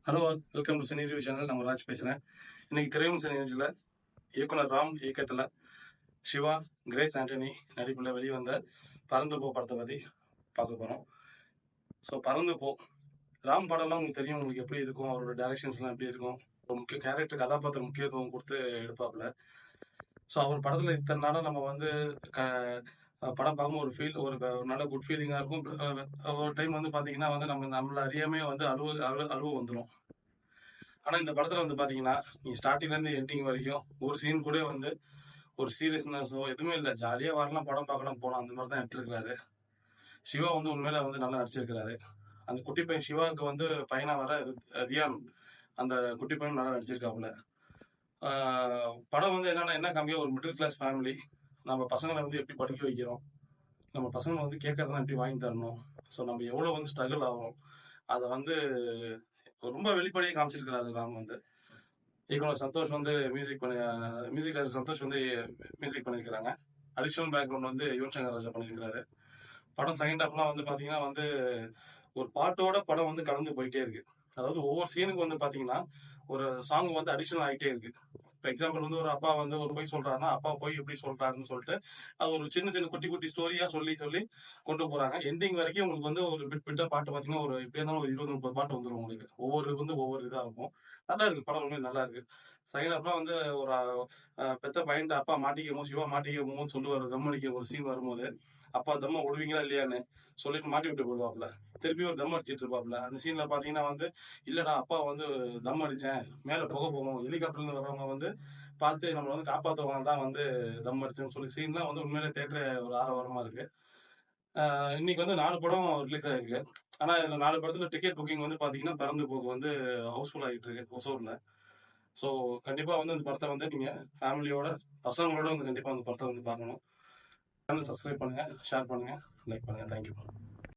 Hello, welcome to cine review channel. நம்ம ராஜ் பேசுகிறேன். இன்னைக்கு திரையும் சினி நிகழ்ச்சியில் இயக்குனர் ராம் இயக்கத்தில் சிவா, கிரேஸ் ஆண்டனி நடிப்பில் வெளிவந்த பறந்து போ படத்தை பற்றி பார்க்க போகிறோம். ஸோ பறந்து போ ராம் படம்லாம் உங்களுக்கு தெரியும், உங்களுக்கு எப்படி இருக்கும், அவரோட டைரக்ஷன்ஸ்லாம் எப்படி இருக்கும், ஒரு முக்கிய கேரக்டர் கதாபாத்திர முக்கியத்துவம் கொடுத்து எடுப்பாப்புல. ஸோ அவர் படத்தில் இத்தனை நாளாக நம்ம வந்து படம் பார்க்கும்போது ஒரு ஃபீல் ஒரு நல்ல குட் ஃபீலிங்காக இருக்கும். ஒரு டைம் வந்து பார்த்தீங்கன்னா வந்து நம்மளை அறியாமே வந்து அழுவு வந்துடும். ஆனால் இந்த படத்தில் வந்து பார்த்தீங்கன்னா நீ ஸ்டார்டிங்லேருந்து எண்டிங் வரைக்கும் ஒரு சீன் கூட வந்து ஒரு சீரியஸ்னஸோ எதுவுமே இல்லை. ஜாலியாக வரலாம், படம் பார்க்கலாம், போகலாம், அந்த மாதிரி தான் எடுத்துருக்கிறாரு. சிவா வந்து உண்மையில வந்து நல்லா நடிச்சிருக்கிறாரு. அந்த குட்டி பையன் சிவாவுக்கு வந்து பையனாக வர ரியான், அந்த குட்டி பையன் நல்லா நடிச்சிருக்காப்புல. படம் வந்து என்ன கம்மியாக ஒரு மிடில் கிளாஸ் ஃபேமிலி, நம்ம பசங்களை வந்து எப்படி படிக்க வைக்கிறோம், நம்ம பசங்களை வந்து கேட்கறதுலாம் எப்படி வாங்கி தரணும், ஸோ நம்ம எவ்வளோ வந்து ஸ்ட்ரகிள் ஆகிறோம், அதை வந்து ரொம்ப வெளிப்படையாக காமிச்சிருக்கிறாரு ராம். வந்து இயக்குனர் சந்தோஷ் வந்து மியூசிக் டைரக்டர் சந்தோஷ் வந்து மியூசிக் பண்ணியிருக்கிறாங்க. அடிஷனல் பேக்ரவுண்ட் வந்து யுவன் சங்கர் ராஜா பண்ணியிருக்கிறாரு. படம் செகண்ட் ஹாஃப்லாம் வந்து பார்த்தீங்கன்னா வந்து ஒரு பாட்டோட படம் வந்து கலந்து போயிட்டே இருக்கு. அதாவது ஒவ்வொரு சீனுக்கு வந்து பார்த்தீங்கன்னா ஒரு சாங் வந்து அடிஷனல் ஆகிட்டே இருக்கு. இப்போ எக்ஸாம்பிள் வந்து ஒரு அப்பா வந்து ஒரு பொய் சொல்றாருன்னா அப்பா பொய் எப்படி சொல்றாருன்னு சொல்லிட்டு அது ஒரு சின்ன சின்ன குட்டி குட்டி ஸ்டோரியா சொல்லி சொல்லி கொண்டு போறாங்க. எண்டிங் வரைக்கும் உங்களுக்கு வந்து ஒரு பிட்டா பாட்டு பார்த்தீங்கன்னா ஒரு எப்படியா இருந்தாலும் ஒரு 20-30 பாட்டு வந்துடும் உங்களுக்கு. ஒவ்வொரு இதாக இருக்கும். நல்லா இருக்கு படம், உண்மையை நல்லா இருக்கு. செகண்ட் ஹாஃப்லாம் வந்து ஒரு பெத்த பையன் அப்பா மாட்டிக்கும் போது, சிவா மாட்டிக்கும் போது சொல்லுவார், தம் அடிக்க ஒரு சீன் வரும்போது, அப்பா தம்மா விடுவீங்களா இல்லையான்னு சொல்லிட்டு மாட்டி விட்டு போடுவாப்புல. திருப்பி ஒரு தம் அடிச்சிட்டு இருப்பாப்புல. அந்த சீன்ல பாத்தீங்கன்னா வந்து இல்லடா அப்பா வந்து தம் அடிச்சேன், மேல புகை போகும், ஹெலிகாப்டர்ல இருந்து வரவங்க வந்து பார்த்து நம்மளை வந்து காப்பாற்றுவாங்க தான் வந்து தம் அடிச்சேன்னு சொல்லி சீன்லாம் வந்து உண்மையிலே தேட்டர ஒரு ஆரவாரமா இருக்கு. இன்னைக்கு வந்து 4 படம் ரிலீஸ் ஆயிருக்கு. ஆனா இந்த 4 படத்துல டிக்கெட் புக்கிங் வந்து பாத்தீங்கன்னா பறந்து போக்கு வந்து ஹவுஸ்ஃபுல் ஆகிட்டு இருக்கு ஒசூர்ல. ஸோ கண்டிப்பா வந்து இந்த படத்தை வந்து நீங்க ஃபேமிலியோட பசங்களோட வந்து கண்டிப்பா அந்த படத்தை வந்து பார்க்கணும். சேனல் சப்ஸ்கிரைப் பண்ணுங்க, ஷேர் பண்ணுங்க, லைக் பண்ணுங்க. தேங்க்யூ.